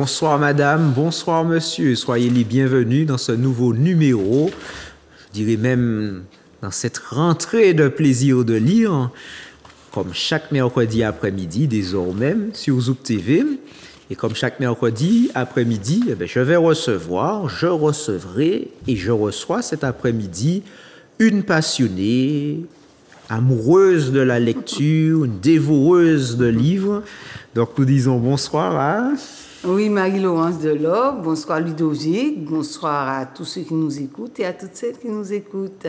bonsoir madame, bonsoir monsieur, soyez les bienvenus dans ce nouveau numéro, je dirais même dans cette rentrée de plaisir de lire, comme chaque mercredi après-midi désormais sur Zouk TV. Et comme chaque mercredi après-midi, je recevrai et je reçois cet après-midi une passionnée, amoureuse de la lecture, une dévoreuse de livres. Donc nous disons bonsoir à... Oui, Marie-Laurence Delors, bonsoir Ludovic, bonsoir à tous ceux qui nous écoutent et à toutes celles qui nous écoutent.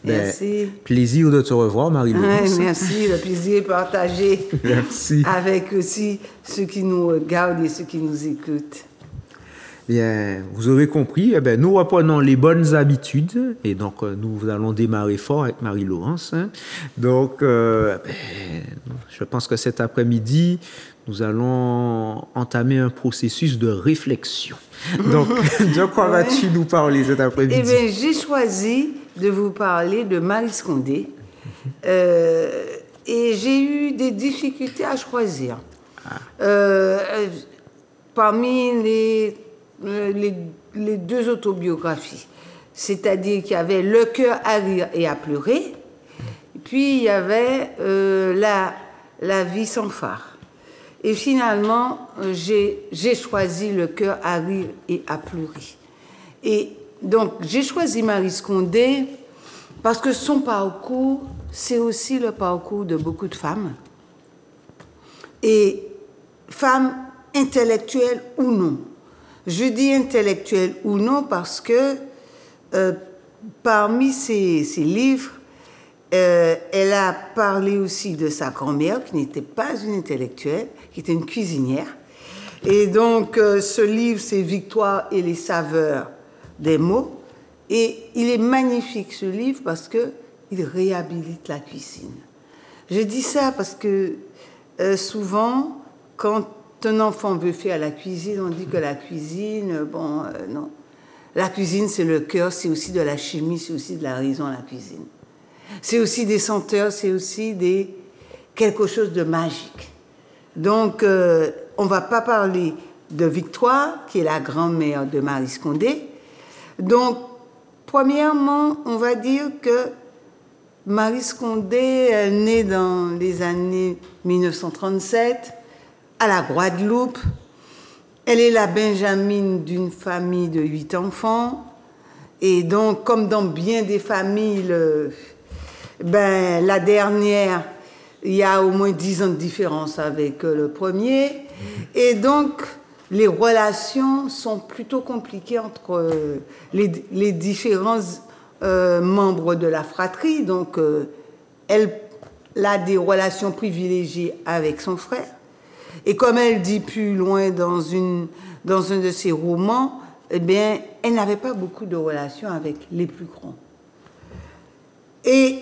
Merci. Plaisir de te revoir, Marie-Laurence. Merci, le plaisir est partagé. Merci. Avec aussi ceux qui nous regardent et ceux qui nous écoutent. Bien, vous aurez compris, nous reprenons les bonnes habitudes et donc nous allons démarrer fort avec Marie-Laurence. Donc, je pense que cet après-midi, nous allons entamer un processus de réflexion. Donc, de quoi vas-tu nous parler cet après-midi? Eh bien, j'ai choisi de vous parler de Maryse Condé et j'ai eu des difficultés à choisir. Parmi les deux autobiographies, c'est-à-dire qu'il y avait Le cœur à rire et à pleurer, et puis il y avait La vie sans phare. Et finalement, j'ai choisi Le cœur à rire et à pleurer. Et donc, j'ai choisi Maryse Condé parce que son parcours, c'est aussi le parcours de beaucoup de femmes. Et femmes intellectuelles ou non. Je dis intellectuelles ou non parce que parmi ses livres, elle a parlé aussi de sa grand-mère, qui n'était pas une intellectuelle, qui était une cuisinière. Et donc, ce livre, c'est Victoire et les saveurs des mots. Et il est magnifique, ce livre, parce qu'il réhabilite la cuisine. Je dis ça parce que souvent, quand un enfant veut faire la cuisine, on dit que la cuisine, non. La cuisine, c'est le cœur, c'est aussi de la chimie, c'est aussi de la raison, la cuisine. C'est aussi des senteurs, c'est aussi quelque chose de magique. Donc, on ne va pas parler de Victoire, qui est la grand-mère de Maryse Condé. Donc, premièrement, on va dire que Maryse Condé est née dans les années 1937 à la Guadeloupe. Elle est la benjamine d'une famille de 8 enfants. Et donc, comme dans bien des familles, la dernière, il y a au moins 10 ans de différence avec le premier. Et donc, les relations sont plutôt compliquées entre les différents membres de la fratrie. Donc, elle a des relations privilégiées avec son frère. Et comme elle dit plus loin dans un de ses romans, eh bien, elle n'avait pas beaucoup de relations avec les plus grands. Et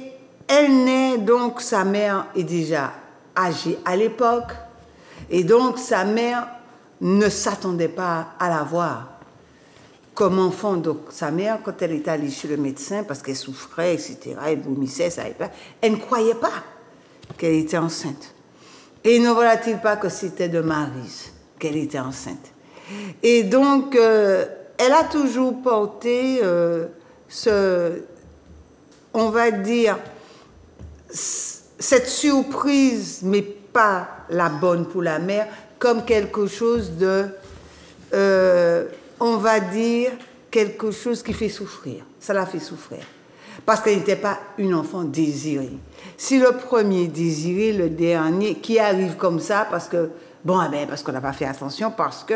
elle naît, donc sa mère est déjà âgée à l'époque, et donc sa mère ne s'attendait pas à la voir comme enfant. Donc sa mère, quand elle est allée chez le médecin, parce qu'elle souffrait, etc., elle vomissait, elle ne croyait pas qu'elle était enceinte. Et ne voilà-t-il pas que c'était de Maryse qu'elle était enceinte. Et donc, elle a toujours porté on va dire, cette surprise, mais pas la bonne pour la mère, comme quelque chose de, on va dire, quelque chose qui fait souffrir. Ça la fait souffrir. Parce qu'elle n'était pas une enfant désirée. Si le premier désiré, le dernier, qui arrive comme ça, parce qu'on n'a pas fait attention, parce que...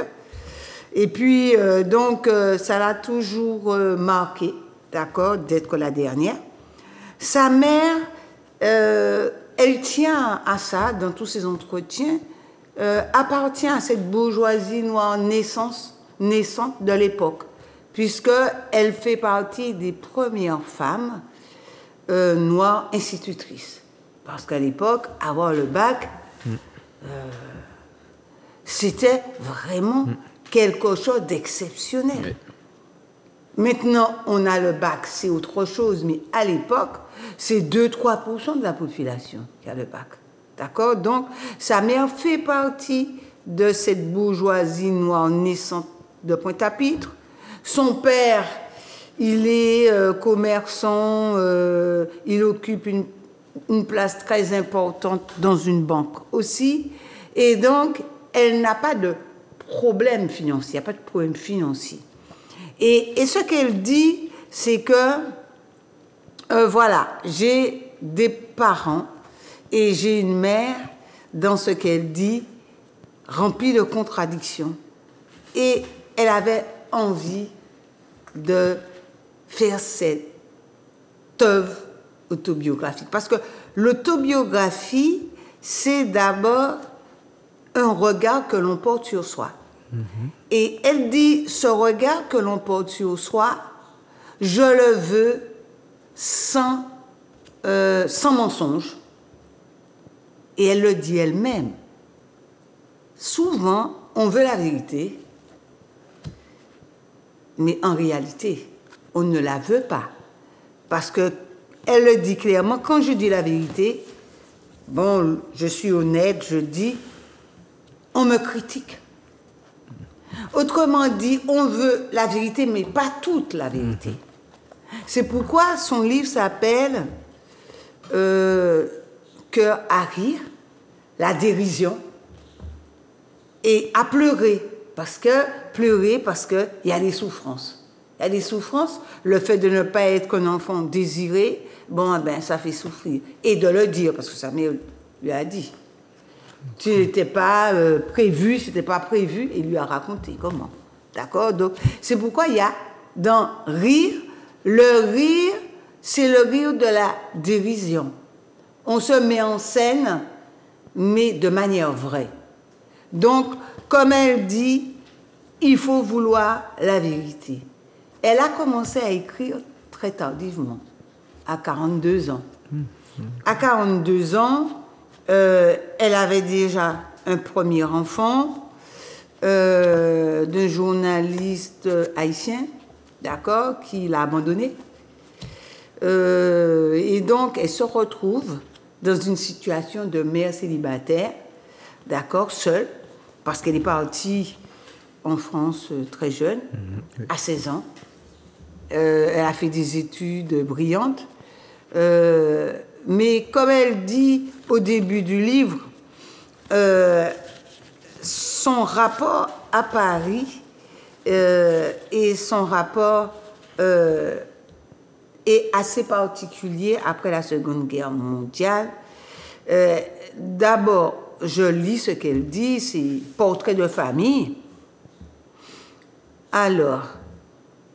Et puis, donc, ça l'a toujours marqué, d'accord, d'être la dernière. Sa mère, elle tient à ça, dans tous ses entretiens, appartient à cette bourgeoisie noire naissante de l'époque, puisqu'elle fait partie des premières femmes noires institutrices. Parce qu'à l'époque, avoir le bac, c'était vraiment quelque chose d'exceptionnel. Oui. Maintenant, on a le bac, c'est autre chose, mais à l'époque, c'est 2-3% de la population qui a le bac. D'accord? Donc, sa mère fait partie de cette bourgeoisie noire naissante de Pointe-à-Pitre. Son père, il est commerçant, il occupe une place très importante dans une banque aussi. Et donc, elle n'a pas de problème financier, il n'y a pas de problème financier. Et ce qu'elle dit, c'est que, voilà, j'ai des parents et j'ai une mère, dans ce qu'elle dit, remplie de contradictions. Et elle avait envie de faire cette œuvre autobiographique. Parce que l'autobiographie, c'est d'abord un regard que l'on porte sur soi. Et elle dit, ce regard que l'on porte sur soi, je le veux sans mensonge. Et elle le dit elle-même. Souvent, on veut la vérité, mais en réalité, on ne la veut pas. Parce qu'elle le dit clairement, quand je dis la vérité, bon, je suis honnête, je dis, on me critique. Autrement dit, on veut la vérité, mais pas toute la vérité. C'est pourquoi son livre s'appelle Cœur à rire, la dérision, et à pleurer, parce qu'il y a des souffrances. Il y a des souffrances, le fait de ne pas être qu'un enfant désiré, bon, ben, ça fait souffrir. Et de le dire, parce que sa mère lui a dit. Tu n'étais pas prévu, c'était pas prévu, il lui a raconté comment. D'accord? Donc, c'est pourquoi il y a dans rire, le rire, c'est le rire de la dérision. On se met en scène, mais de manière vraie. Donc, comme elle dit, il faut vouloir la vérité. Elle a commencé à écrire très tardivement, à 42 ans. À 42 ans, elle avait déjà un premier enfant d'un journaliste haïtien, d'accord, qui l'a abandonné. Et donc, elle se retrouve dans une situation de mère célibataire, d'accord, seule, parce qu'elle est partie en France très jeune, à 16 ans. Elle a fait des études brillantes. Mais comme elle dit au début du livre, son rapport à Paris et son rapport est assez particulier après la Seconde Guerre mondiale. D'abord, je lis ce qu'elle dit, c'est portrait de famille. Alors,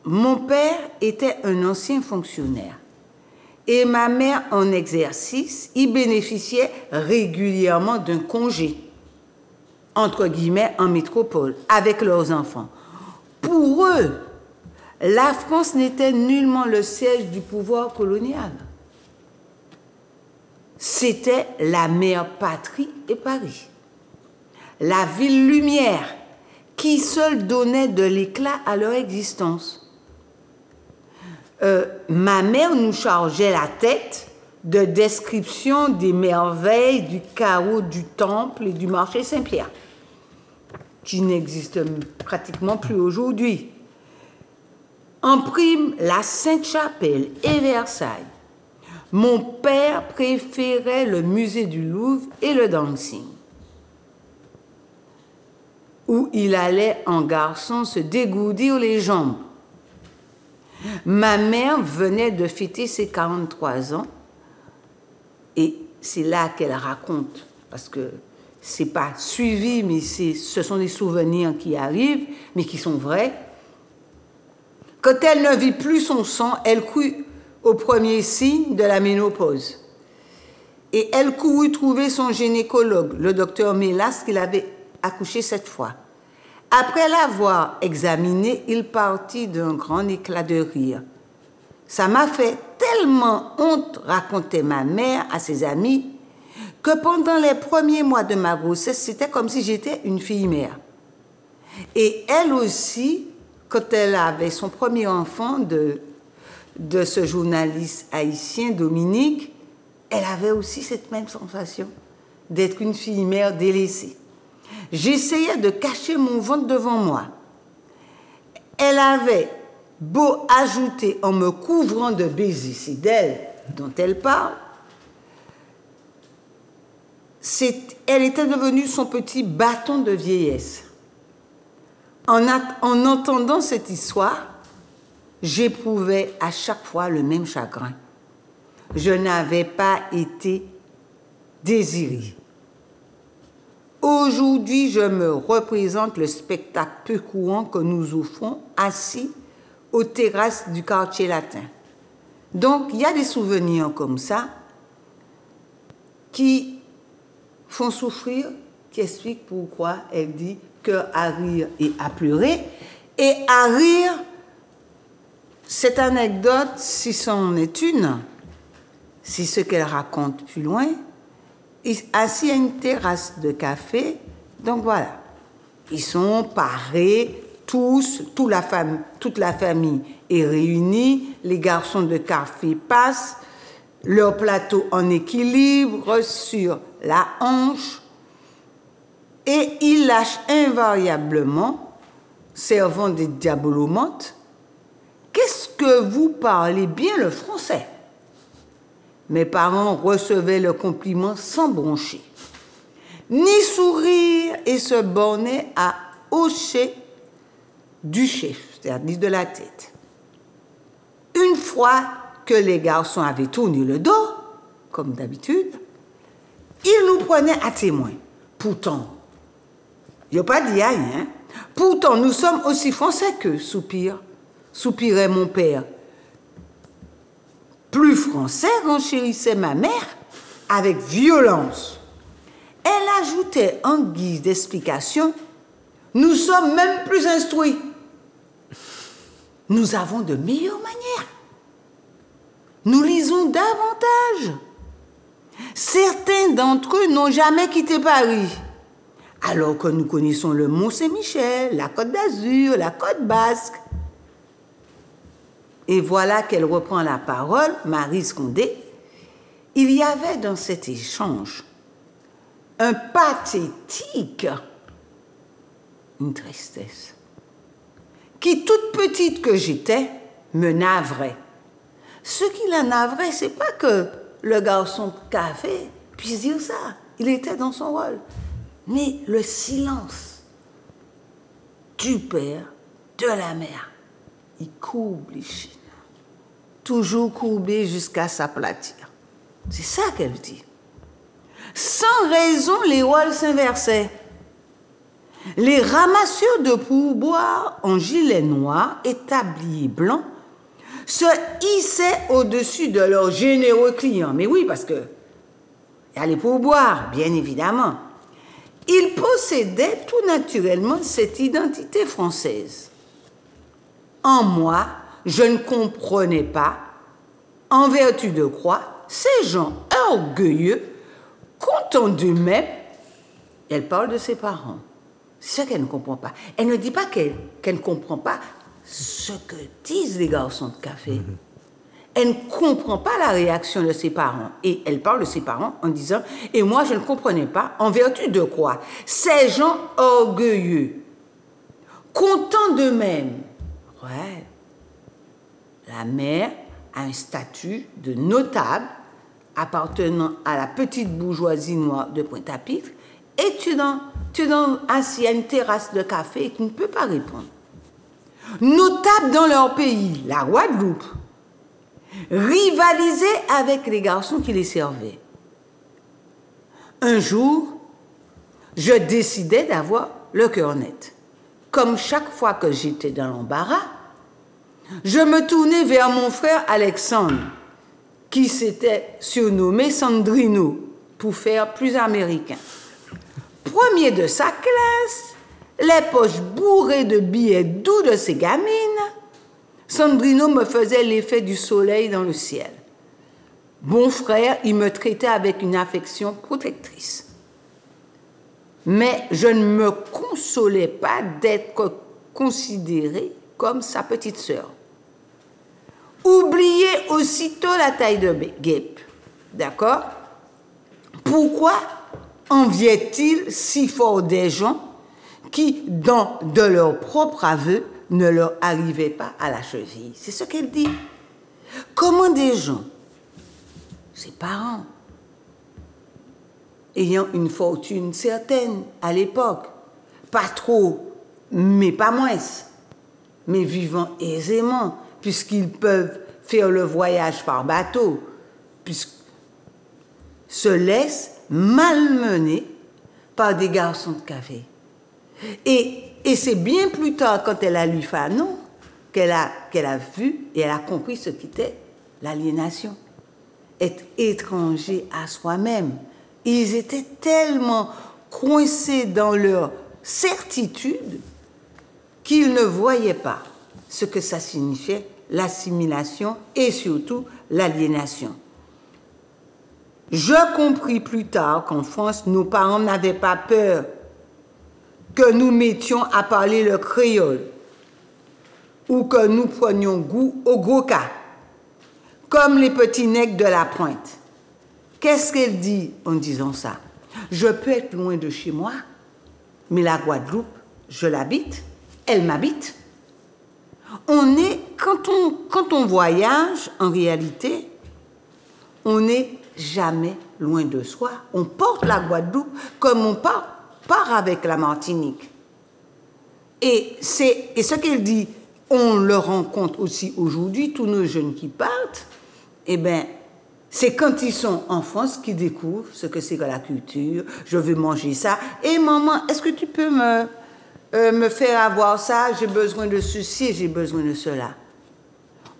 mon père était un ancien fonctionnaire et ma mère en exercice, y bénéficiait régulièrement d'un congé, entre guillemets, en métropole, avec leurs enfants. Pour eux, la France n'était nullement le siège du pouvoir colonial. C'était la mère patrie et Paris. La ville lumière qui seule donnait de l'éclat à leur existence. Ma mère nous chargeait la tête de description des merveilles du chaos du temple et du marché Saint-Pierre, qui n'existe pratiquement plus aujourd'hui. En prime, la Sainte-Chapelle et Versailles. Mon père préférait le musée du Louvre et le dancing, où il allait en garçon se dégourdir les jambes. Ma mère venait de fêter ses 43 ans et c'est là qu'elle raconte, parce que c'est pas suivi, mais ce sont des souvenirs qui arrivent, mais qui sont vrais. Quand elle ne vit plus son sang, elle crut au premier signe de la ménopause. Et elle courut trouver son gynécologue, le docteur Mélas, qui l'avait accouchée 7 fois. Après l'avoir examiné, il partit d'un grand éclat de rire. Ça m'a fait tellement honte, racontait ma mère à ses amis, que pendant les premiers mois de ma grossesse, c'était comme si j'étais une fille-mère. Et elle aussi, quand elle avait son premier enfant de ce journaliste haïtien, Dominique, elle avait aussi cette même sensation d'être une fille-mère délaissée. J'essayais de cacher mon ventre devant moi. Elle avait beau ajouter en me couvrant de baisers, c'est d'elle dont elle parle, elle était devenue son petit bâton de vieillesse. En entendant cette histoire, j'éprouvais à chaque fois le même chagrin. Je n'avais pas été désirée. Aujourd'hui, je me représente le spectacle peu courant que nous offrons assis aux terrasses du quartier latin. Donc, il y a des souvenirs comme ça qui font souffrir, qui expliquent pourquoi elle dit que à rire et à pleurer. Et à rire, cette anecdote, si c'en est une, c'est ce qu'elle raconte plus loin, assis à une terrasse de café. Donc voilà, ils sont parés, toute la famille est réunie, les garçons de café passent, leur plateau en équilibre sur la hanche, et ils lâchent invariablement, servant des diabolomantes, « Qu'est-ce que vous parlez bien le français ?» Mes parents recevaient le compliment sans broncher, ni sourire, et se bornaient à hocher du chef, c'est-à-dire de la tête. Une fois que les garçons avaient tourné le dos, comme d'habitude, ils nous prenaient à témoin. Pourtant, il n'y a pas dit rien, hein? Pourtant, nous sommes aussi français qu'eux, soupirait mon père. Plus français, renchérissait ma mère avec violence. Elle ajoutait en guise d'explication, nous sommes même plus instruits. Nous avons de meilleures manières. Nous lisons davantage. Certains d'entre eux n'ont jamais quitté Paris, alors que nous connaissons le Mont-Saint-Michel, la Côte d'Azur, la Côte Basque. Et voilà qu'elle reprend la parole, Marie Scondé. Il y avait dans cet échange un pathétique, une tristesse, qui, toute petite que j'étais, me navrait. Ce qui la navrait, c'est pas que le garçon de café puisse dire ça. Il était dans son rôle. Mais le silence du père, de la mère, il courbe les chines. Toujours courbé jusqu'à s'aplatir. C'est ça qu'elle dit. Sans raison, les rôles s'inversaient. Les ramasseurs de pourboire en gilet noir et tablier blanc se hissaient au-dessus de leurs généreux clients. Mais oui, parce que il y a les pourboires, bien évidemment. Ils possédaient tout naturellement cette identité française. En moi, je ne comprenais pas, en vertu de quoi, ces gens orgueilleux, contents d'eux-mêmes, elle parle de ses parents. C'est ce qu'elle ne comprend pas. Elle ne dit pas qu'elle ne comprend pas ce que disent les garçons de café. Elle ne comprend pas la réaction de ses parents. Et elle parle de ses parents en disant « Et moi, je ne comprenais pas, en vertu de quoi ces gens orgueilleux, contents d'eux-mêmes. » Ouais. La mère a un statut de notable appartenant à la petite bourgeoisie noire de Pointe-à-Pitre, et tu es assis à une terrasse de café et tu ne peux pas répondre. Notable dans leur pays, la Guadeloupe, rivaliser avec les garçons qui les servaient. Un jour, je décidai d'avoir le cœur net. Comme chaque fois que j'étais dans l'embarras, je me tournai vers mon frère Alexandre, qui s'était surnommé Sandrino, pour faire plus américain. Premier de sa classe, les poches bourrées de billets doux de ses gamines, Sandrino me faisait l'effet du soleil dans le ciel. Bon frère, il me traitait avec une affection protectrice. Mais je ne me consolais pas d'être considérée comme sa petite sœur. Oubliez aussitôt la taille de guêpe. D'accord? Pourquoi enviait-il si fort des gens qui, de leur propre aveu, ne leur arrivaient pas à la cheville. C'est ce qu'elle dit. Comment des gens, ses parents, ayant une fortune certaine à l'époque, pas trop, mais pas moins, mais vivant aisément, puisqu'ils peuvent faire le voyage par bateau, se laissent malmener par des garçons de café. Et c'est bien plus tard, quand elle a lu Fanon, qu'elle a vu et elle a compris ce qu'était l'aliénation. Être étranger à soi-même. Ils étaient tellement coincés dans leur certitude qu'ils ne voyaient pas ce que ça signifiait, l'assimilation et surtout l'aliénation. Je compris plus tard qu'en France, nos parents n'avaient pas peur que nous mettions à parler le créole ou que nous prenions goût au gros cas, comme les petits nègres de la Pointe. Qu'est-ce qu'elle dit en disant ça? Je peux être loin de chez moi, mais la Guadeloupe, je l'habite, elle m'habite. Quand on voyage, en réalité, on n'est jamais loin de soi. On porte la Guadeloupe comme on part avec la Martinique. Et ce qu'elle dit, on le rencontre aussi aujourd'hui, tous nos jeunes qui partent, eh bien, c'est quand ils sont en France qu'ils découvrent ce que c'est que la culture. Je veux manger ça. Et maman, est-ce que tu peux me faire avoir ça? J'ai besoin de ceci, j'ai besoin de cela.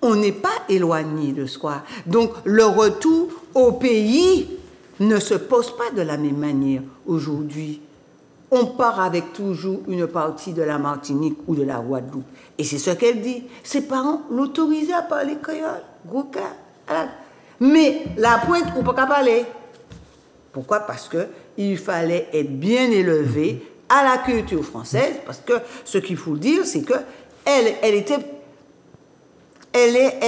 On n'est pas éloigné de soi. Donc, le retour au pays ne se pose pas de la même manière aujourd'hui. On part avec toujours une partie de la Martinique ou de la Guadeloupe. Et c'est ce qu'elle dit. Ses parents l'autorisaient à parler créole, gros cas. Mais la Pointe, on ne peut pas parler. Pourquoi? Parce qu'il fallait être bien élevé à la culture française. Parce que ce qu'il faut dire, c'est qu'elle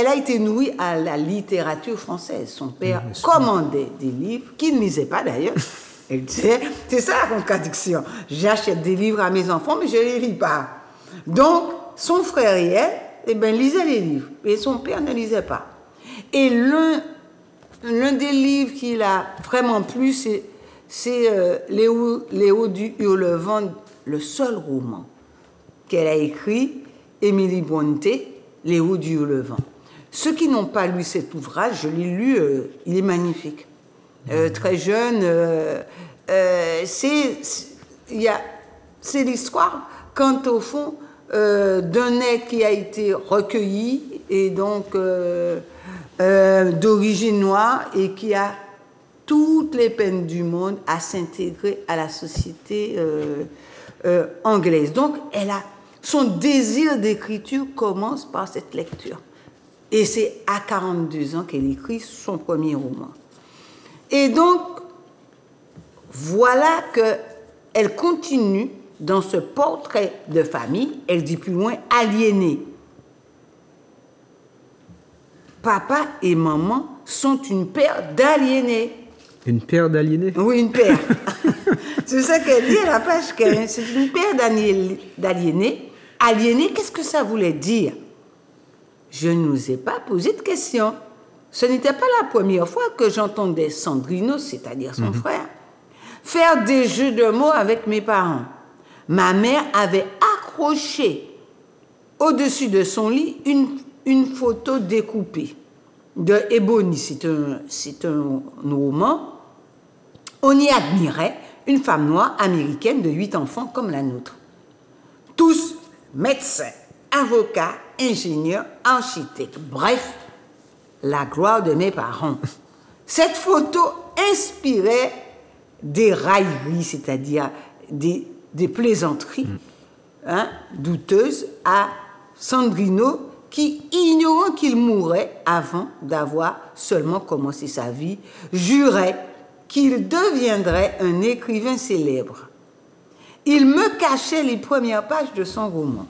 a été nourrie à la littérature française. Son père commandait des livres, qu'il ne lisait pas d'ailleurs. Elle disait, c'est ça la contradiction. J'achète des livres à mes enfants, mais je ne les lis pas. Donc, son frère et elle, eh bien, lisaient les livres. Et son père ne lisait pas. Et l'un des livres qu'il a vraiment plu, c'est Léo du Hurlevent, le seul roman qu'elle a écrit, Émilie Brontë, Léo du Hurlevent. Ceux qui n'ont pas lu cet ouvrage, je l'ai lu, il est magnifique. Très jeune, c'est l'histoire, quand au fond, d'un être qui a été recueilli et donc d'origine noire et qui a toutes les peines du monde à s'intégrer à la société anglaise. Donc, son désir d'écriture commence par cette lecture. Et c'est à 42 ans qu'elle écrit son premier roman. Et donc, voilà qu'elle continue dans ce portrait de famille, elle dit plus loin, aliénée. Papa et maman sont une paire d'aliénés. Une paire d'aliénés? Oui, une paire. C'est ça qu'elle dit à la page 15. C'est une paire d'aliénés. Aliénés, qu'est-ce que ça voulait dire? Je ne nous ai pas posé de question. Ce n'était pas la première fois que j'entendais Sandrino, c'est-à-dire son frère, faire des jeux de mots avec mes parents. Ma mère avait accroché au-dessus de son lit une photo découpée de Ebony. C'est un roman. On y admirait une femme noire américaine de 8 enfants comme la nôtre. Tous médecins, avocats, ingénieurs, architectes. Bref, la gloire de mes parents. Cette photo inspirait des railleries, c'est-à-dire des plaisanteries douteuses à Sandrino qui, ignorant qu'il mourrait avant d'avoir seulement commencé sa vie, jurait qu'il deviendrait un écrivain célèbre. Il me cachait les premières pages de son roman.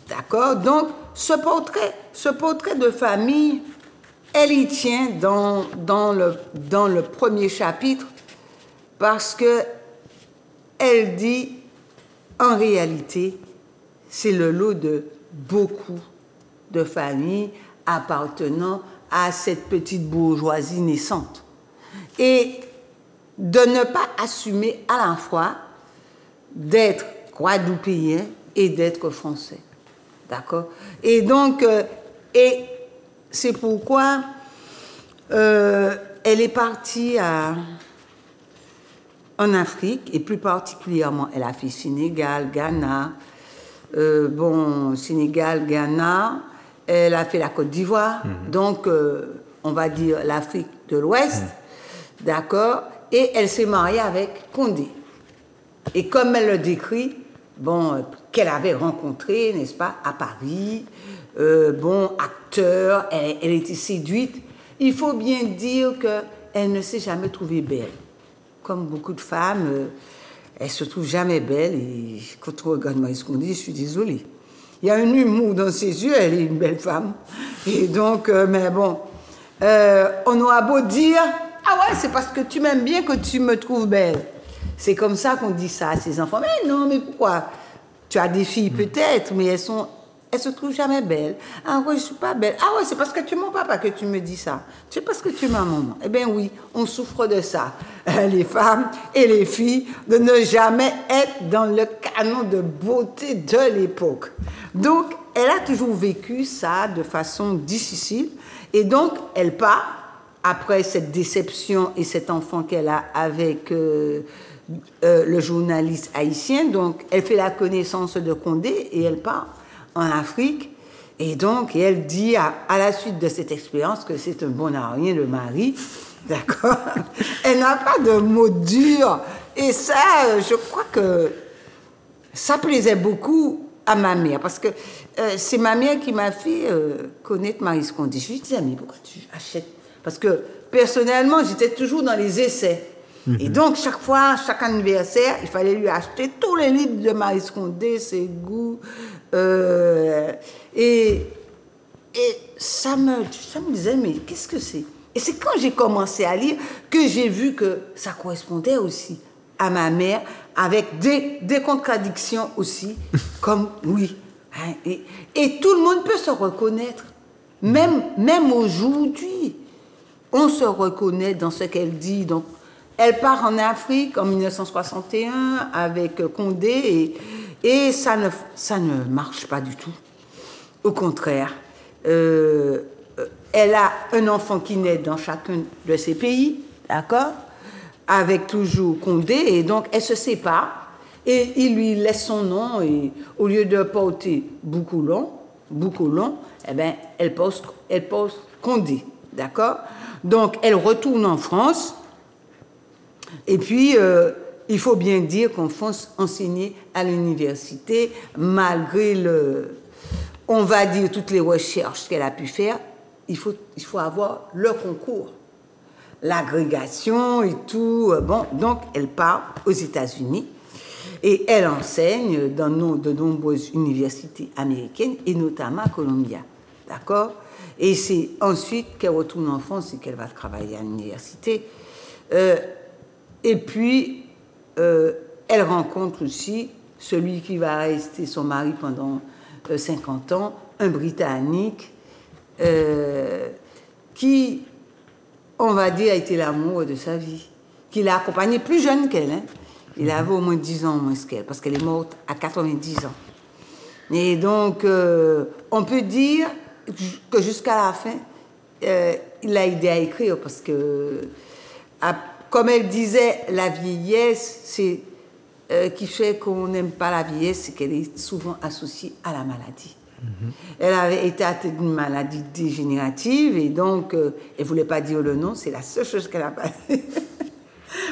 D'accord? Donc, ce portrait de famille, elle y tient dans le premier chapitre. parce que elle dit, en réalité, c'est le lot de beaucoup de familles appartenant à cette petite bourgeoisie naissante. Et de ne pas assumer à la fois d'être guadeloupéen et d'être français. D'accord? Et donc, et c'est pourquoi elle est partie en Afrique, et plus particulièrement, elle a fait Sénégal, Ghana, Sénégal, Ghana, elle a fait la Côte d'Ivoire, donc on va dire l'Afrique de l'Ouest, d'accord, et elle s'est mariée avec Condé. Et comme elle le décrit, qu'elle avait rencontré, n'est-ce pas, à Paris, acteur, elle était séduite. Il faut bien dire qu'elle ne s'est jamais trouvée belle. Comme beaucoup de femmes, elle ne se trouve jamais belle. Et quand on regarde Maryse Condé, je suis désolée. Il y a un humour dans ses yeux, elle est une belle femme. Et donc, on aura beau dire, ah ouais, c'est parce que tu m'aimes bien que tu me trouves belle. C'est comme ça qu'on dit ça à ses enfants. Mais non, mais pourquoi? Tu as des filles peut-être, mais elles se trouvent jamais belles. Ah ouais, je suis pas belle. Ah ouais, c'est parce que tu es mon papa que tu me dis ça. C'est parce que tu es ma maman. Eh bien oui, on souffre de ça. Les femmes et les filles, de ne jamais être dans le canon de beauté de l'époque. Donc, elle a toujours vécu ça de façon difficile. Et donc, elle part, après cette déception et cet enfant qu'elle a avec le journaliste haïtien. Donc, elle fait la connaissance de Condé et elle part en Afrique. Et donc, elle dit à la suite de cette expérience que c'est un bon à rien, le mari. D'accord? Elle n'a pas de mots durs. Et ça, je crois que ça plaisait beaucoup à ma mère. Parce que c'est ma mère qui m'a fait connaître Maryse Condé. Je lui disais, mais pourquoi tu achètes? Parce que personnellement, j'étais toujours dans les essais. Et donc, chaque fois, chaque anniversaire, il fallait lui acheter tous les livres de Maryse Condé, ses goûts. Et ça me disait, mais qu'est-ce que c'est? Et c'est quand j'ai commencé à lire que j'ai vu que ça correspondait aussi à ma mère, avec des contradictions aussi, comme oui. Hein, et tout le monde peut se reconnaître. Même aujourd'hui, on se reconnaît dans ce qu'elle dit. Donc, elle part en Afrique en 1961 avec Condé et ça ne marche pas du tout. Au contraire, elle a un enfant qui naît dans chacun de ces pays, d'accord, avec toujours Condé, et donc elle se sépare et il lui laisse son nom et au lieu de porter Boucoulon, eh ben, elle pose Condé, d'accord. Donc elle retourne en France. Et puis, il faut bien dire qu'en France, enseigner à l'université, malgré on va dire, toutes les recherches qu'elle a pu faire, il faut avoir le concours, l'agrégation et tout. Donc, elle part aux États-Unis et elle enseigne dans de nombreuses universités américaines et notamment à Columbia. D'accord? Et c'est ensuite qu'elle retourne en France et qu'elle va travailler à l'université. Et puis, elle rencontre aussi celui qui va rester son mari pendant 50 ans, un Britannique, qui, on va dire, a été l'amour de sa vie, qui l'a accompagnée plus jeune qu'elle. Hein. Il avait au moins 10 ans moins qu'elle, parce qu'elle est morte à 90 ans. Et donc, on peut dire que jusqu'à la fin, il a aidé à écrire, parce que... Comme elle disait, la vieillesse, c'est qui fait qu'on n'aime pas la vieillesse, c'est qu'elle est souvent associée à la maladie. Elle avait été atteinte d'une maladie dégénérative et donc elle ne voulait pas dire le nom, c'est la seule chose qu'elle n'a pas dit.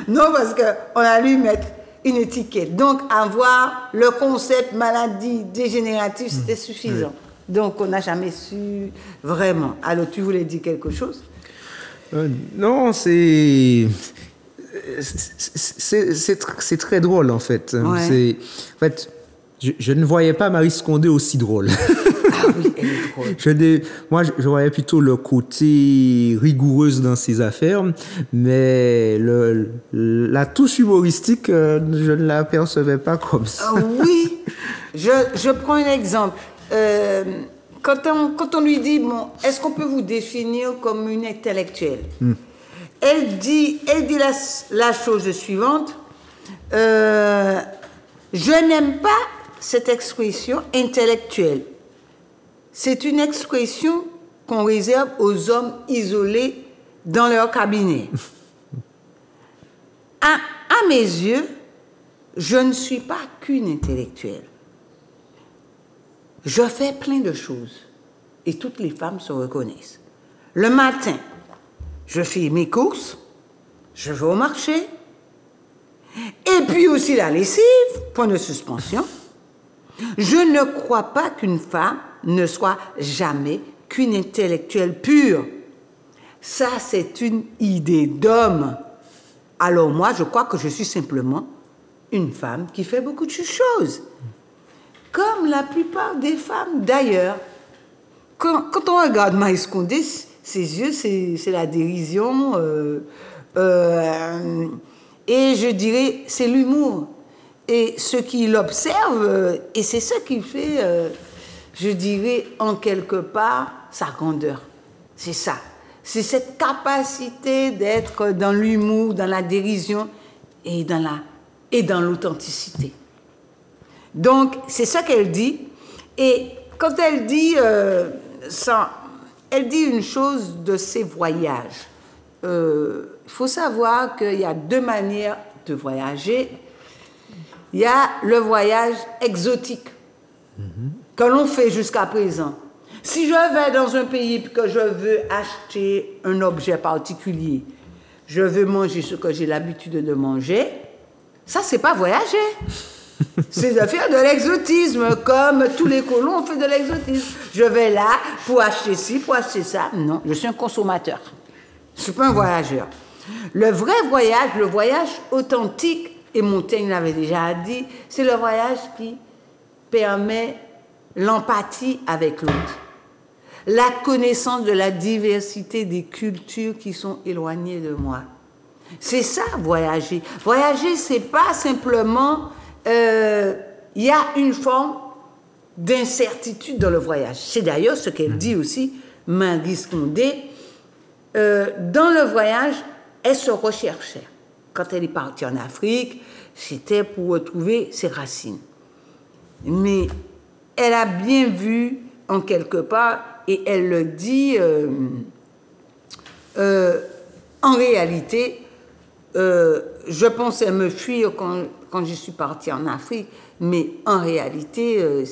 Non, parce qu'on a lui mettre une étiquette. Donc, avoir le concept maladie dégénérative, c'était suffisant. Oui. Donc, on n'a jamais su vraiment. Alors, tu voulais dire quelque chose? Non, c'est très drôle en fait. Ouais. En fait, je ne voyais pas Maryse Condé aussi drôle. Ah Oui, elle est drôle. Moi, je voyais plutôt le côté rigoureuse dans ses affaires, mais la touche humoristique, je ne l'apercevais pas comme ça. Oui, je prends un exemple. Quand on lui dit, bon, est-ce qu'on peut vous définir comme une intellectuelle? Elle dit la chose suivante. Je n'aime pas cette expression intellectuelle. C'est une expression qu'on réserve aux hommes isolés dans leur cabinet. À mes yeux, je ne suis pas qu'une intellectuelle. Je fais plein de choses et toutes les femmes se reconnaissent. Le matin, je fais mes courses, je vais au marché, et puis aussi la lessive, point de suspension. Je ne crois pas qu'une femme ne soit jamais qu'une intellectuelle pure. Ça, c'est une idée d'homme. Alors moi, je crois que je suis simplement une femme qui fait beaucoup de choses. Comme la plupart des femmes d'ailleurs. Quand on regarde Maïs Condé, ses yeux, c'est la dérision. Et je dirais, c'est l'humour. Et ce qu'il observe, et c'est ce qui fait, je dirais, en quelque part, sa grandeur. C'est ça. C'est cette capacité d'être dans l'humour, dans la dérision et dans l'authenticité. Donc, c'est ça qu'elle dit. Et quand elle dit ça, elle dit une chose de ses voyages. Il faut savoir qu'il y a deux manières de voyager. Il y a le voyage exotique que l'on fait jusqu'à présent. Si je vais dans un pays et que je veux acheter un objet particulier, je veux manger ce que j'ai l'habitude de manger, ça, c'est pas voyager. C'est de faire de l'exotisme, comme tous les colons ont fait de l'exotisme. Je vais là pour acheter ci, pour acheter ça. Non, je suis un consommateur. Je ne suis pas un voyageur. Le vrai voyage, le voyage authentique, et Montaigne l'avait déjà dit, c'est le voyage qui permet l'empathie avec l'autre, la connaissance de la diversité des cultures qui sont éloignées de moi. C'est ça, voyager. Voyager, c'est pas simplement... y a une forme d'incertitude dans le voyage. C'est d'ailleurs ce qu'elle dit aussi, Maryse Condé. Dans le voyage, elle se recherchait. Quand elle est partie en Afrique, c'était pour retrouver ses racines. Mais elle a bien vu, en quelque part, et elle le dit, en réalité, je pensais me fuir quand je suis partie en Afrique, mais en réalité,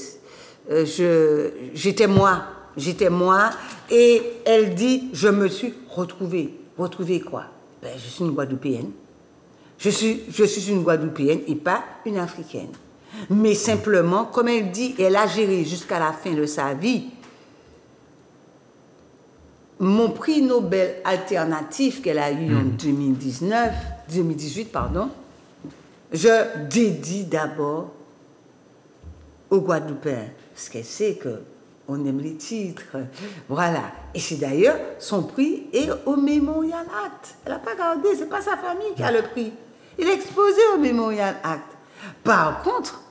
j'étais moi, et elle dit, je me suis retrouvée. Retrouvée quoi? Ben, je suis une Guadeloupéenne. Je suis une Guadeloupéenne et pas une Africaine. Mais simplement, comme elle dit, elle a géré jusqu'à la fin de sa vie. Mon prix Nobel alternatif qu'elle a eu en 2018, je dédie d'abord aux Guadeloupéens, parce qu'elle sait qu'on aime les titres. Voilà. Et c'est d'ailleurs son prix est au Memorial Act. Elle n'a pas gardé, ce n'est pas sa famille qui a le prix. Il est exposé au Memorial Act. Par contre,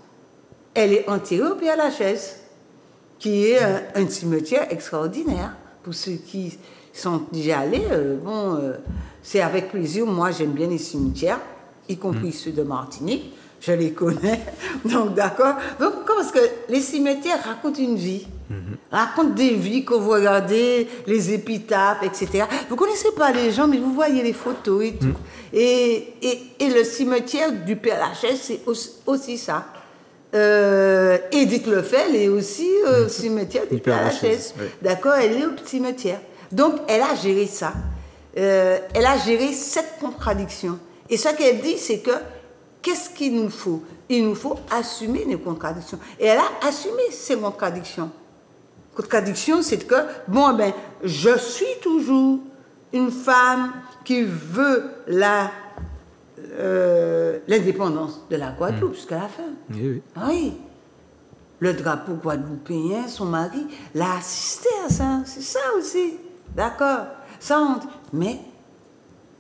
elle est enterrée au Père-Lachaise, qui est un cimetière extraordinaire. Pour ceux qui sont déjà allés, c'est avec plaisir. Moi, j'aime bien les cimetières, y compris ceux de Martinique. Je les connais. Donc, d'accord. Parce que les cimetières racontent une vie. Racontent des vies que vous regardez, les épitaphes, etc. Vous ne connaissez pas les gens, mais vous voyez les photos et tout. Et le cimetière du Père-Lachaise, c'est aussi ça. Édith Lefel est aussi au cimetière du Père-Lachaise. Oui. D'accord, elle est au cimetière. Donc, elle a géré ça. Elle a géré cette contradiction. Et ce qu'elle dit, c'est que qu'est-ce qu'il nous faut? Il nous faut assumer les contradictions. Et elle a assumé ces contradictions. Contradiction, c'est que, je suis toujours une femme qui veut l'indépendance de la Guadeloupe jusqu'à la fin. Oui. Oui. le drapeau guadeloupéen, son mari l'a assisté à ça. C'est ça aussi. D'accord. Ça, mais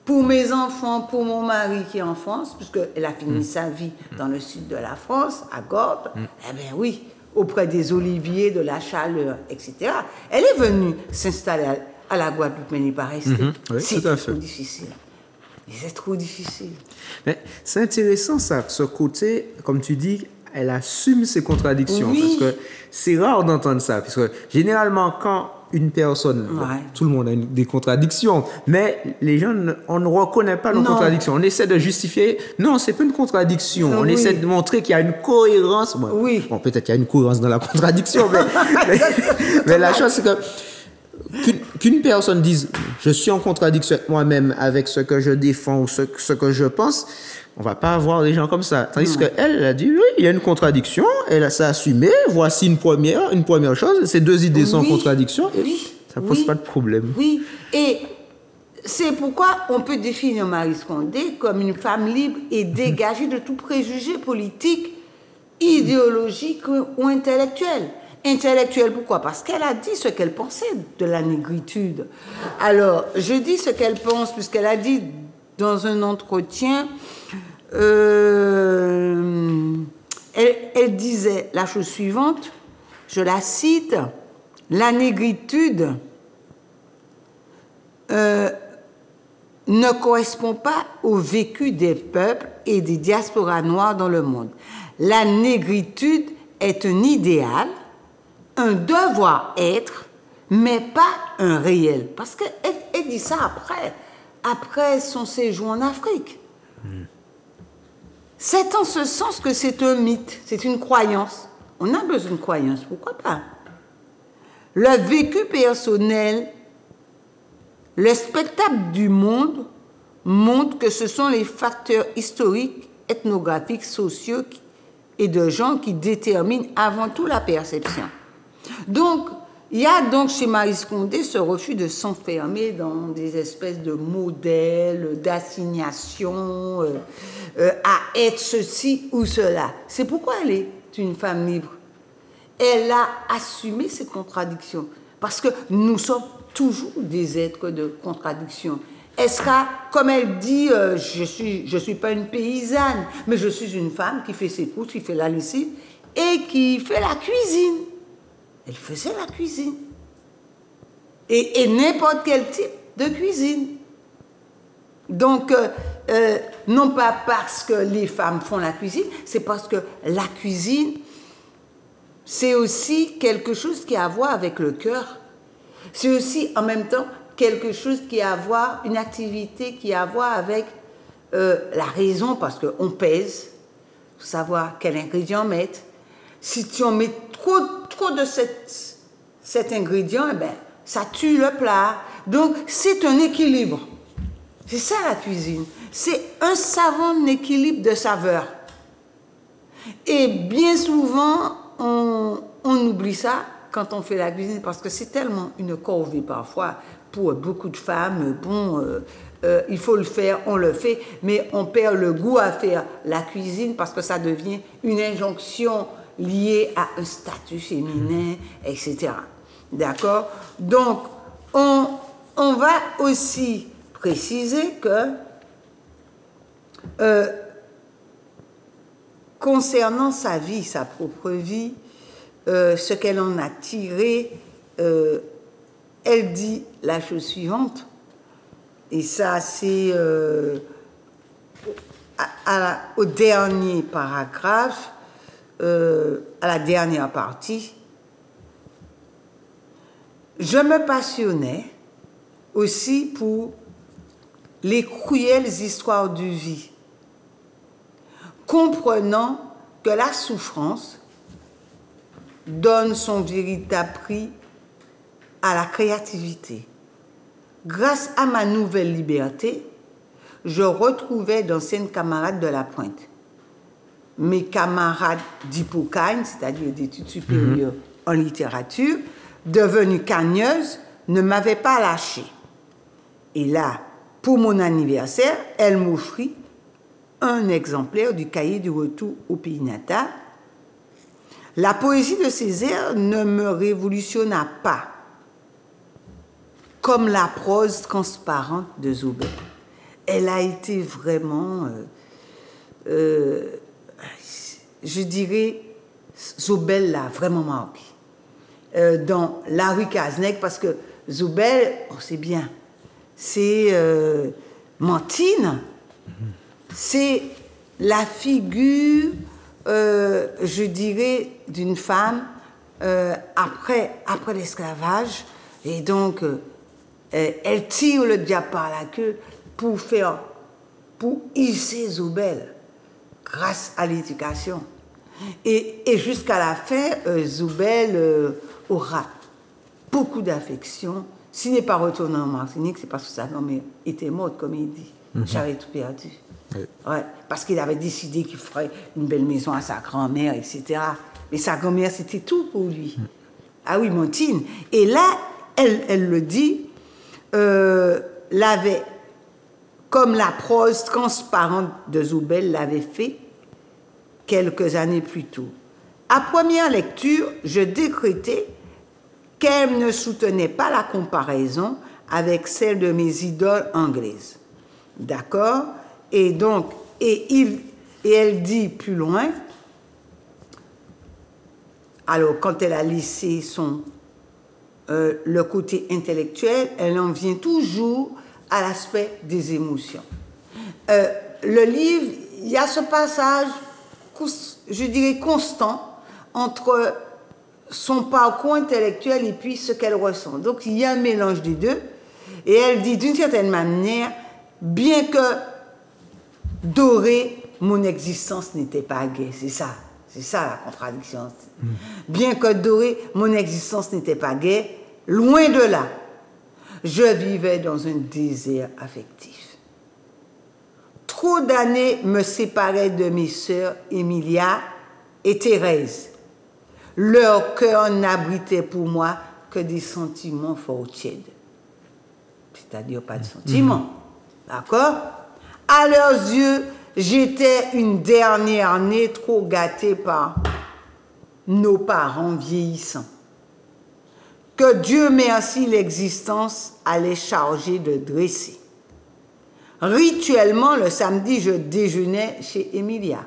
pour mes enfants, pour mon mari qui est en France, puisqu'elle a fini sa vie dans le sud de la France, à Gordes, eh bien oui, auprès des oliviers, de la chaleur, etc. Elle est venue s'installer à la Guadeloupe, mais il paraît Oui, c'est tout à fait. trop difficile. C'est trop difficile. Mais c'est intéressant ça, ce côté, comme tu dis, elle assume ses contradictions. Oui. Parce que c'est rare d'entendre ça. Parce que généralement, quand une personne, bon, Ouais. tout le monde a des contradictions, mais les gens, on ne reconnaît pas nos Non. contradictions. On essaie de justifier. Non, c'est pas une contradiction. On Oui. essaie de montrer qu'il y a une cohérence. Bon, Oui. bon, peut-être qu'il y a une cohérence dans la contradiction, mais la chose, c'est que qu'une personne dise je suis en contradiction avec moi-même, avec ce que je défends ou ce que je pense, on va pas avoir des gens comme ça. Tandis qu'elle, elle a dit oui, il y a une contradiction, elle s'est assumée, voici une première chose, ces deux idées sont en Oui. contradiction, et Oui. ça pose Oui. pas de problème. Oui, et c'est pourquoi on peut définir Marie Scondé comme une femme libre et dégagée de tout préjugé politique, idéologique ou intellectuel. Intellectuelle, pourquoi? Parce qu'elle a dit ce qu'elle pensait de la négritude. Alors, je dis ce qu'elle pense, puisqu'elle a dit dans un entretien, elle disait la chose suivante, je la cite, « La négritude ne correspond pas au vécu des peuples et des diasporas noires dans le monde. La négritude est un idéal, un devoir-être, mais pas un réel. » Parce qu'elle dit ça après son séjour en Afrique. C'est en ce sens que c'est un mythe, c'est une croyance. On a besoin de croyance, pourquoi pas? Le vécu personnel, le spectacle du monde montre que ce sont les facteurs historiques, ethnographiques, sociaux et de genre qui déterminent avant tout la perception. Donc, il y a donc chez Marie Scondé ce refus de s'enfermer dans des espèces de modèles, d'assignations, à être ceci ou cela. C'est pourquoi elle est une femme libre. Elle a assumé ses contradictions. Parce que nous sommes toujours des êtres de contradiction. Elle sera, comme elle dit, je suis pas une paysanne, mais je suis une femme qui fait ses courses, qui fait la lessive et qui fait la cuisine. Elle faisait la cuisine. Et n'importe quel type de cuisine. Donc, non pas parce que les femmes font la cuisine, c'est parce que la cuisine, c'est aussi quelque chose qui a à voir avec le cœur. C'est aussi, en même temps, quelque chose qui a à voir, une activité qui a à voir avec la raison, parce qu'on pèse, pour savoir quel ingrédient mettre. Si on met trop de cet ingrédient, eh ben, ça tue le plat. Donc, c'est un équilibre. C'est ça la cuisine. C'est un savant équilibre de saveurs. Et bien souvent, on oublie ça quand on fait la cuisine, parce que c'est tellement une corvée parfois pour beaucoup de femmes. Bon, il faut le faire, on le fait, mais on perd le goût à faire la cuisine parce que ça devient une injonction liée à un statut féminin, etc. D'accord? Donc, on va aussi préciser que concernant sa vie, sa propre vie, ce qu'elle en a tiré, elle dit la chose suivante, et ça c'est au dernier paragraphe, à la dernière partie. Je me passionnais aussi pour les cruelles histoires de vie, comprenant que la souffrance donne son véritable prix à la créativité. Grâce à ma nouvelle liberté, je retrouvais d'anciennes camarades de la Pointe. Mes camarades d'Hippocagne, c'est-à-dire d'études supérieures en littérature, devenues cagneuses, ne m'avaient pas lâché. Et là, pour mon anniversaire, elle m'offrit un exemplaire du cahier du retour au pays natal. La poésie de Césaire ne me révolutionna pas comme la prose transparente de Zoubel. Elle a été vraiment, je dirais, Zoubel l'a vraiment marqué. Dans La rue Cazenec, parce que Zoubel, on sait bien, c'est Mantine, c'est la figure, je dirais, d'une femme après l'esclavage, et donc elle tire le diable par la queue pour hisser Zoubel grâce à l'éducation. Et jusqu'à la fin, Zoubel aura beaucoup d'affection. S'il n'est pas retourné en Martinique, c'est parce que sa grand-mère était morte, comme il dit. J'avais tout perdu. Oui. Ouais, parce qu'il avait décidé qu'il ferait une belle maison à sa grand-mère, etc. Mais sa grand-mère, c'était tout pour lui. Ah oui, Montine. Et là, elle le dit, l'avait, comme la prose transparente de Zoubel l'avait fait quelques années plus tôt. À première lecture, je décrétais qu'elle ne soutenait pas la comparaison avec celle de mes idoles anglaises. D'accord? Et donc, et elle dit plus loin, alors quand elle a laissé le côté intellectuel, elle en vient toujours à l'aspect des émotions. Le livre, il y a ce passage, je dirais constant, entre son parcours intellectuel et puis ce qu'elle ressent. Donc il y a un mélange des deux. Et elle dit d'une certaine manière, bien que doré, mon existence n'était pas gaie. C'est ça la contradiction. Bien que doré, mon existence n'était pas gaie, loin de là, je vivais dans un désert affectif. Trop d'années me séparaient de mes sœurs Emilia et Thérèse. Leur cœur n'abritait pour moi que des sentiments fort tièdes. C'est-à-dire pas de sentiments. D'accord? À leurs yeux, j'étais une dernière née trop gâtée par nos parents vieillissants. Que Dieu merci, l'existence allait charger de dresser. Rituellement, le samedi, je déjeunais chez Emilia.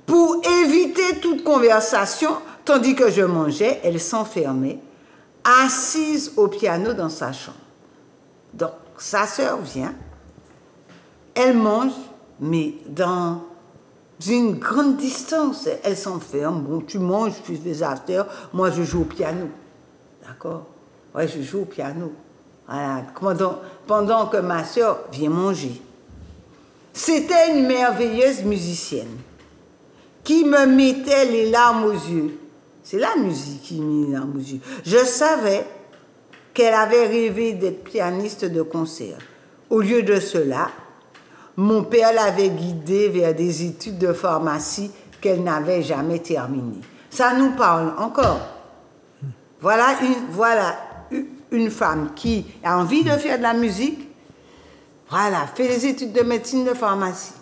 Pour éviter toute conversation, tandis que je mangeais, elle s'enfermait, assise au piano dans sa chambre. Donc, sa sœur vient, elle mange, mais dans une grande distance. Elle s'enferme. Bon, tu manges, tu fais des affaires, moi je joue au piano. D'accord? Ouais, je joue au piano. Voilà. Pendant que ma sœur vient manger. C'était une merveilleuse musicienne qui me mettait les larmes aux yeux. C'est la musique qui me met les larmes aux yeux. Je savais qu'elle avait rêvé d'être pianiste de concert. Au lieu de cela, mon père l'avait guidée vers des études de pharmacie qu'elle n'avait jamais terminées. Ça nous parle encore. Voilà une femme qui a envie de faire de la musique, voilà, fait des études de médecine de pharmacie.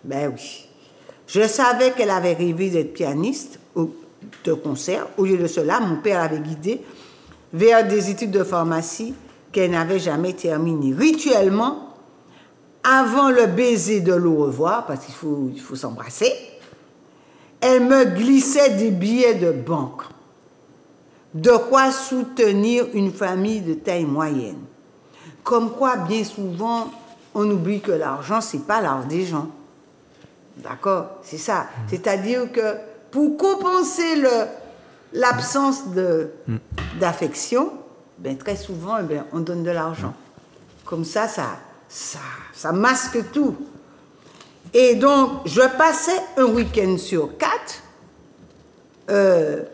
Ben oui. Je savais qu'elle avait rêvé d'être pianiste de concert. Au lieu de cela, mon père l'avait guidée vers des études de pharmacie qu'elle n'avait jamais terminées. Rituellement, avant le baiser de l'au revoir, parce qu'il faut s'embrasser, elle me glissait des billets de banque. De quoi soutenir une famille de taille moyenne. Comme quoi, bien souvent, on oublie que l'argent, ce n'est pas l'art des gens. D'accord? C'est ça. C'est-à-dire que pour compenser l'absence d'affection, ben, très souvent, ben, on donne de l'argent. Comme ça masque tout. Et donc, je passais un week-end sur 4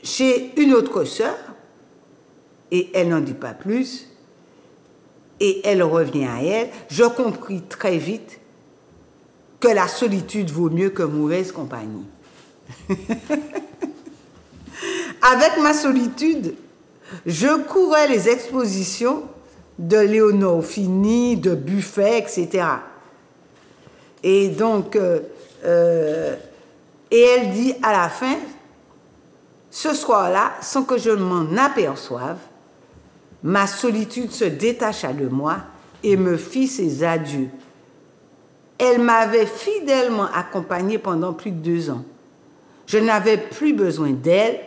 chez une autre sœur, et elle n'en dit pas plus, et elle revient à elle. Je compris très vite que la solitude vaut mieux que mauvaise compagnie. Avec ma solitude, je courais les expositions de Léonore Fini, de Buffet, etc. Et donc, et elle dit à la fin, Ce soir-là, sans que je m'en aperçoive, ma solitude se détacha de moi et me fit ses adieux. Elle m'avait fidèlement accompagnée pendant plus de 2 ans. Je n'avais plus besoin d'elle.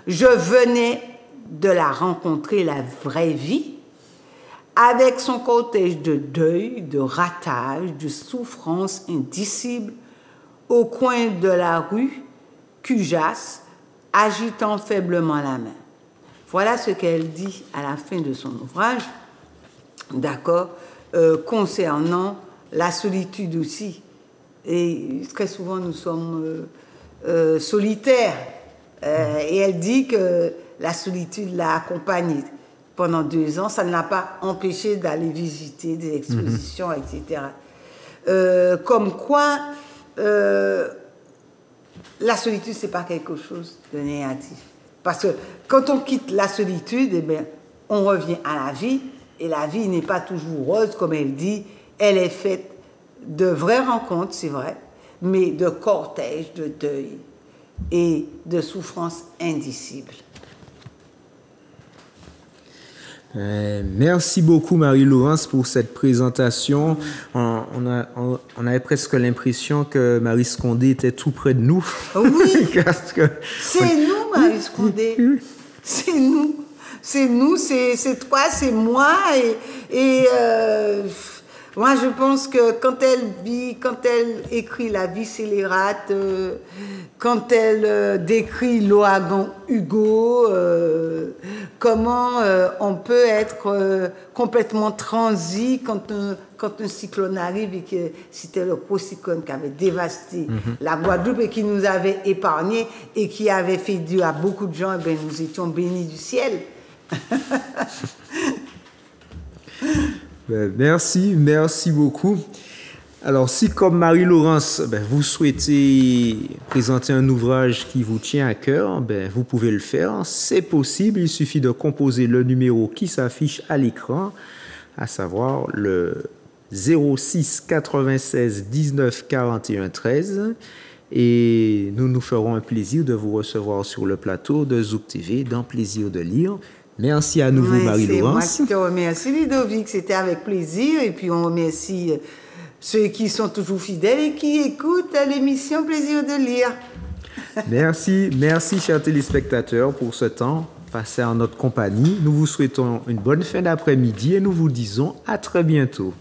Je venais de la rencontrer, la vraie vie, avec son cortège de deuil, de ratage, de souffrance indicible, au coin de la rue, Cujas, agitant faiblement la main. Voilà ce qu'elle dit à la fin de son ouvrage, d'accord, concernant la solitude aussi. Et très souvent, nous sommes solitaires. Et elle dit que la solitude l'a accompagnée pendant 2 ans. Ça ne l'a pas empêché d'aller visiter des expositions, etc. Comme quoi, la solitude, ce n'est pas quelque chose de négatif. Parce que quand on quitte la solitude, eh bien, on revient à la vie. Et la vie n'est pas toujours rose, comme elle dit. Elle est faite de vraies rencontres, c'est vrai, mais de cortèges, de deuil et de souffrances indicibles. Merci beaucoup Marie-Laurence pour cette présentation. On avait presque l'impression que Marie Scondé était tout près de nous. Oui, c'est nous Marie Scondé. C'est nous. C'est nous, c'est toi, c'est moi. Et moi, je pense que quand elle écrit La vie scélérate, quand elle décrit l'ouragan Hugo, comment on peut être complètement transi quand un cyclone arrive et que c'était le gros cyclone qui avait dévasté la Guadeloupe et qui nous avait épargnés et qui avait fait du à beaucoup de gens, ben, nous étions bénis du ciel. Merci beaucoup. Alors, si comme Marie-Laurence, vous souhaitez présenter un ouvrage qui vous tient à cœur, vous pouvez le faire. C'est possible, il suffit de composer le numéro qui s'affiche à l'écran, à savoir le 06 96 19 41 13. Et nous nous ferons un plaisir de vous recevoir sur le plateau de Zouk TV dans Plaisir de lire. Merci à nouveau, Marie-Laurence. C'est moi qui te remercie, Ludovic. C'était avec plaisir. Et puis, on remercie ceux qui sont toujours fidèles et qui écoutent l'émission Plaisir de lire. Merci, chers téléspectateurs, pour ce temps passé en notre compagnie. Nous vous souhaitons une bonne fin d'après-midi et nous vous disons à très bientôt.